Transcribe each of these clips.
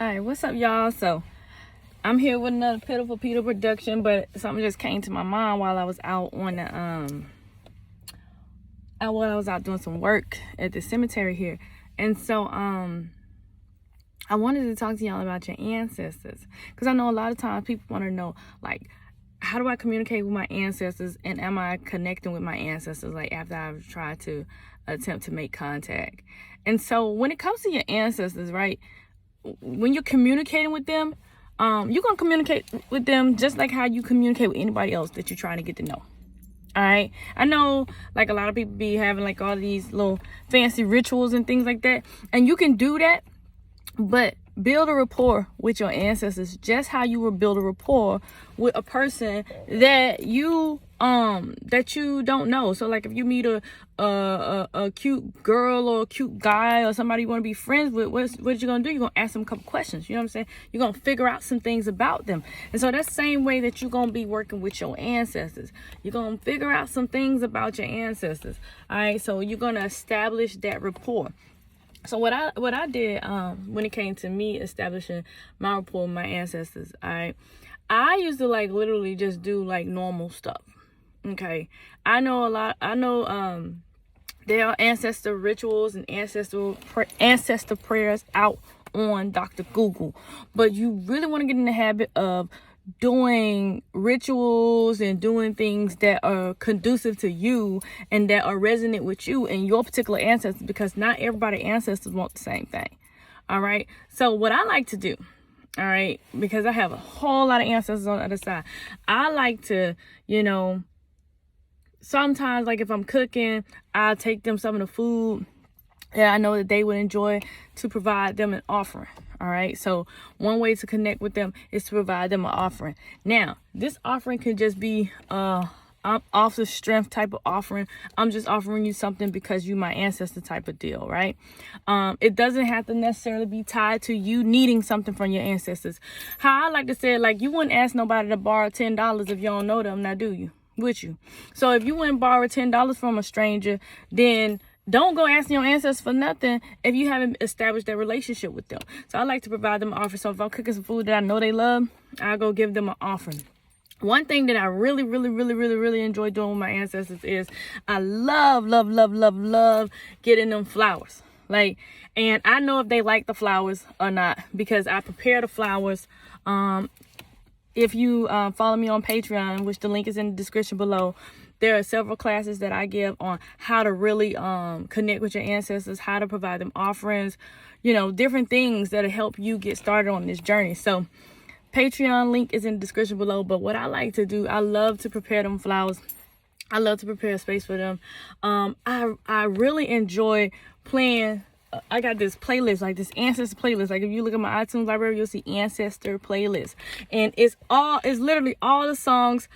Alright, what's up, y'all? So I'm here with another Pitiful Peter production, but something just came to my mind while I was out on the while I was out doing some work at the cemetery here. And so I wanted to talk to y'all about your ancestors, because I know a lot of times people want to know, like, how do I communicate with my ancestors, and am I connecting with my ancestors, like, after I've tried to attempt to make contact. And so when it comes to your ancestors, right, when you're communicating with them, you're going to communicate with them just like how you communicate with anybody else that you're trying to get to know. All right. I know, like, a lot of people be having, like, all these little fancy rituals and things like that. And you can do that, but build a rapport with your ancestors just how you would build a rapport with a person that you don't know. So, like, if you meet a cute girl or a cute guy or somebody you want to be friends with, what you gonna do? You're gonna ask them a couple questions. You know what I'm saying? You're gonna figure out some things about them. And so that's the same way that you're gonna be working with your ancestors. You're gonna figure out some things about your ancestors. All right, so you're gonna establish that rapport. So what I did when it came to me establishing my rapport with my ancestors, I used to, like, literally just do, like, normal stuff. Okay, I know there are ancestor rituals and ancestor prayers out on Dr. Google, but you really want to get in the habit of doing rituals and doing things that are conducive to you and that are resonant with you and your particular ancestors, because not everybody's ancestors want the same thing. All right, so what I like to do, all right, because I have a whole lot of ancestors on the other side, I like to, sometimes, like, if I'm cooking, I'll take them some of the food that I know that they would enjoy to provide them an offering. All right, so one way to connect with them is to provide them an offering. Now, this offering can just be I'm off the strength type of offering. I'm just offering you something because you my ancestor type of deal, right? It doesn't have to necessarily be tied to you needing something from your ancestors. How I like to say it, like, you wouldn't ask nobody to borrow $10 if you don't know them, now do you? Would you? So if you wouldn't borrow $10 from a stranger, then don't go asking your ancestors for nothing if you haven't established that relationship with them. So I like to provide them an offering. So if I'm cooking some food that I know they love, I'll go give them an offering. One thing that I really enjoy doing with my ancestors is I love getting them flowers. Like, and I know if they like the flowers or not because I prepare the flowers. If you follow me on Patreon, which the link is in the description below, there are several classes that I give on how to really connect with your ancestors, how to provide them offerings, different things that'll help you get started on this journey. So Patreon link is in the description below. But what I like to do, I love to prepare them flowers. I love to prepare a space for them. I really enjoy playing. I got this playlist, like this ancestor playlist. Like, if you look at my iTunes library, you'll see ancestor playlist, and it's literally all the songs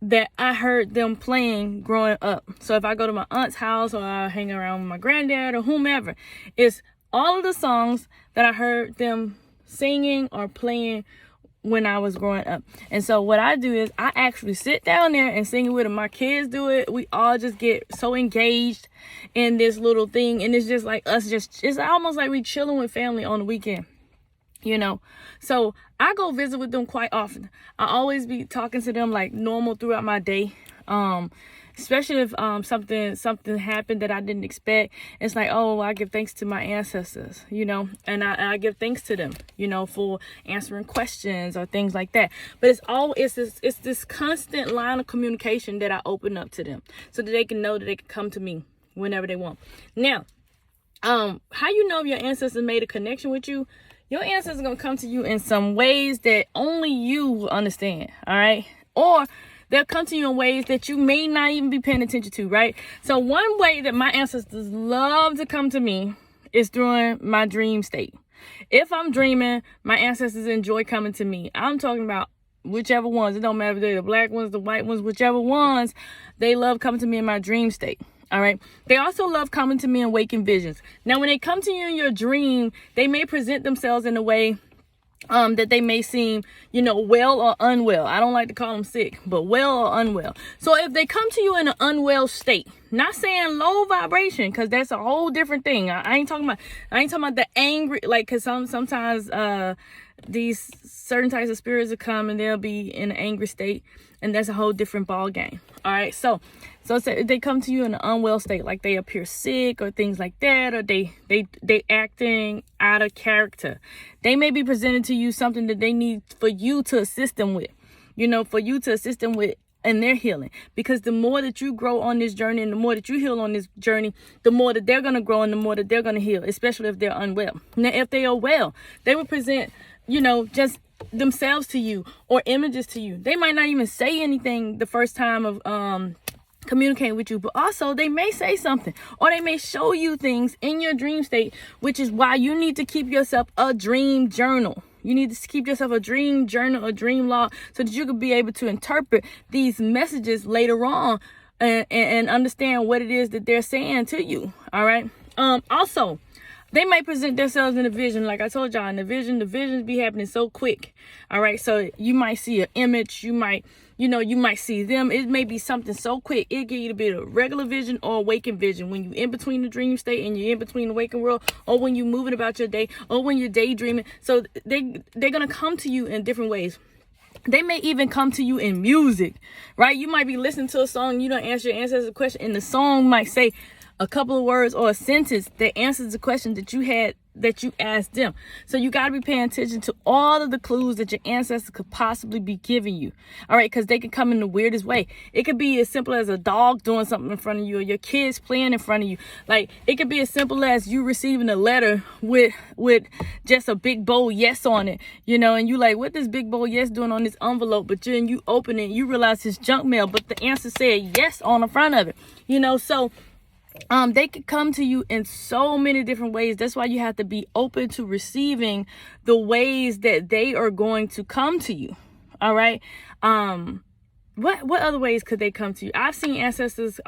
that I heard them playing growing up. So if I go to my aunt's house or I hang around with my granddad or whomever, it's all of the songs that I heard them singing or playing when I was growing up. And so what I do is I actually sit down there and sing it with them. My kids do it. We all just get so engaged in this little thing, and it's just like us, it's almost like we chilling with family on the weekend. So I go visit with them quite often. I always be talking to them like normal throughout my day. Especially if something happened that I didn't expect. It's like, oh, I give thanks to my ancestors, and I give thanks to them, for answering questions or things like that. But it's this constant line of communication that I open up to them so that they can know that they can come to me whenever they want. Now, how you know if your ancestors made a connection with you? Your ancestors are going to come to you in some ways that only you will understand, all right? Or they'll come to you in ways that you may not even be paying attention to, right? So one way that my ancestors love to come to me is during my dream state. If I'm dreaming, my ancestors enjoy coming to me. I'm talking about whichever ones. It don't matter if they're the black ones, the white ones, whichever ones. They love coming to me in my dream state. All right. They also love coming to me in waking visions. Now, when they come to you in your dream, they may present themselves in a way that they may seem, well or unwell. I don't like to call them sick, but well or unwell. So if they come to you in an unwell state, not saying low vibration, because that's a whole different thing. I ain't talking about the angry, like, because sometimes these certain types of spirits will come and they'll be in an angry state, and that's a whole different ball game. All right, so say they come to you in an unwell state, like they appear sick or things like that, or they acting out of character. They may be presenting to you something that they need for you to assist them with, in their healing. Because the more that you grow on this journey and the more that you heal on this journey, the more that they're going to grow and the more that they're going to heal, especially if they're unwell. Now, if they are well, they will present, just themselves to you or images to you. They might not even say anything the first time of communicating with you, but also they may say something, or they may show you things in your dream state, which is why you need to keep yourself a dream journal. You need to keep yourself a dream journal, a dream log, so that you can be able to interpret these messages later on and understand what it is that they're saying to you. All right. Also, they might present themselves in a vision. Like I told y'all, in the visions be happening so quick. All right. So you might see an image. You might see them. It may be something so quick. It can either be a regular vision or a waking vision. When you're in between the dream state and you're in between the waking world, or when you're moving about your day, or when you're daydreaming. So they're going to come to you in different ways. They may even come to you in music, right? You might be listening to a song. You don't answer your ancestor's question, and the song might say a couple of words or a sentence that answers the question that you asked them. So you got to be paying attention to all of the clues that your ancestors could possibly be giving you. All right, because they can come in the weirdest way. It could be as simple as a dog doing something in front of you, or your kids playing in front of you. Like, it could be as simple as you receiving a letter with just a big bold yes on it, and you like, what this big bold yes doing on this envelope? But then you open it, you realize it's junk mail, but the answer said yes on the front of it. So they could come to you in so many different ways. That's why you have to be open to receiving the ways that they are going to come to you. All right. What other ways could they come to you? I've seen ancestors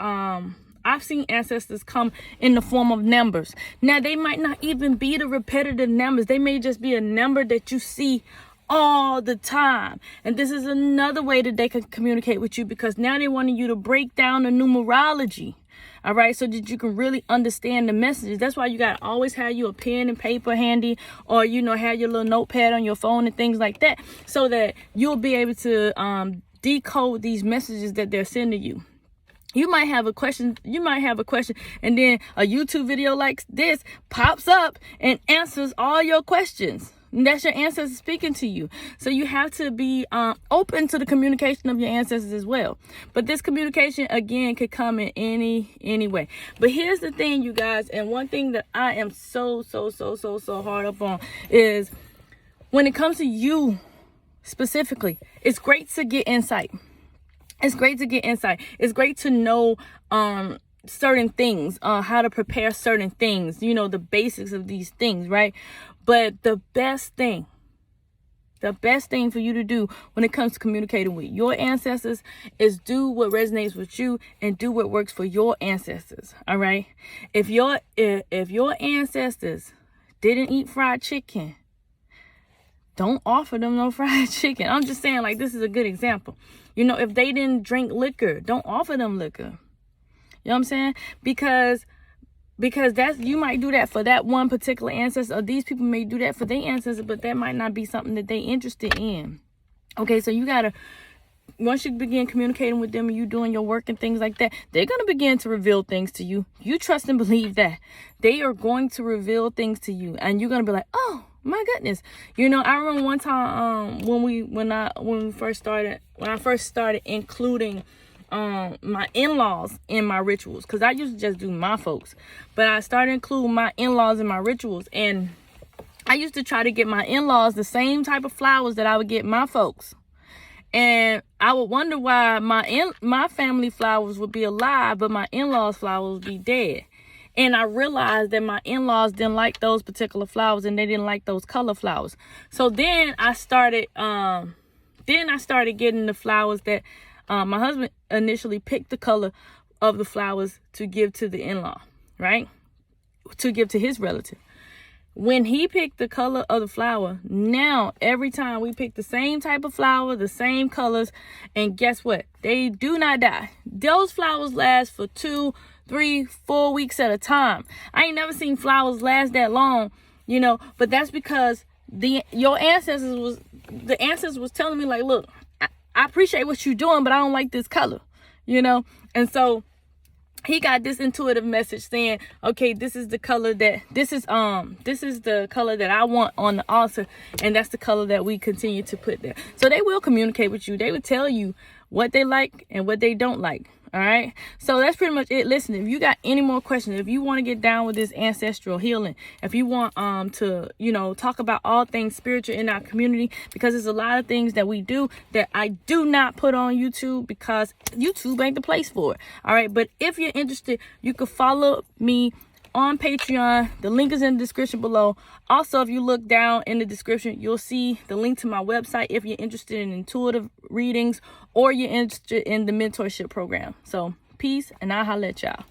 come in the form of numbers. Now, they might not even be the repetitive numbers. They may just be a number that you see all the time. And this is another way that they can communicate with you, because now they want you to break down the numerology. All right, so that you can really understand the messages. That's why you got to always have you a pen and paper handy, or, have your little notepad on your phone and things like that, so that you'll be able to decode these messages that they're sending you. You might have a question, and then a YouTube video like this pops up and answers all your questions. And that's your ancestors speaking to you. So you have to be open to the communication of your ancestors as well. But this communication, again, could come in any way. But here's the thing, you guys, and one thing that I am so hard up on is, when it comes to you specifically, it's great to get insight. It's great to get insight. It's great to know certain things, how to prepare certain things, the basics of these things, right? But the best thing for you to do when it comes to communicating with your ancestors is do what resonates with you and do what works for your ancestors. All right. If your ancestors didn't eat fried chicken, don't offer them no fried chicken. I'm just saying, like, this is a good example. If they didn't drink liquor, don't offer them liquor. You know what I'm saying? Because you might do that for that one particular ancestor, or these people may do that for their ancestor, but that might not be something that they interested in. Okay, so you gotta, once you begin communicating with them and you doing your work and things like that, they're gonna begin to reveal things to you. You trust and believe that they are going to reveal things to you, and you're gonna be like, oh my goodness. I remember one time when I first started including my in-laws in my rituals, because I used to just do my folks, but I started including my in-laws in my rituals, and I used to try to get my in-laws the same type of flowers that I would get my folks, and I would wonder why my family flowers would be alive, but my in-laws flowers would be dead. And I realized that my in-laws didn't like those particular flowers, and they didn't like those color flowers. So then I started getting the flowers that my husband initially picked the color of the flowers to give to the in-law, right? To give to his relative. when he picked the color of the flower, now every time we pick the same type of flower, the same colors, and guess what? They do not die. Those flowers last for 2, 3, 4 weeks at a time. I ain't never seen flowers last that long, you know, but that's because your ancestors was telling me, like, look, I appreciate what you're doing, but I don't like this color, you know. And so he got this intuitive message saying, okay, this is the color that the color that I want on the altar, and that's the color that we continue to put there. So they will communicate with you. They will tell you what they like and what they don't like. All right. So that's pretty much it. Listen, if you got any more questions, if you want to get down with this ancestral healing, if you want to, you know, talk about all things spiritual in our community, because there's a lot of things that we do that I do not put on YouTube because YouTube ain't the place for it. All right. But if you're interested, you can follow me on Patreon. The link is in the description below. Also, if you look down in the description, you'll see the link to my website if you're interested in intuitive readings or you're interested in the mentorship program. So peace, and I'll holler at y'all.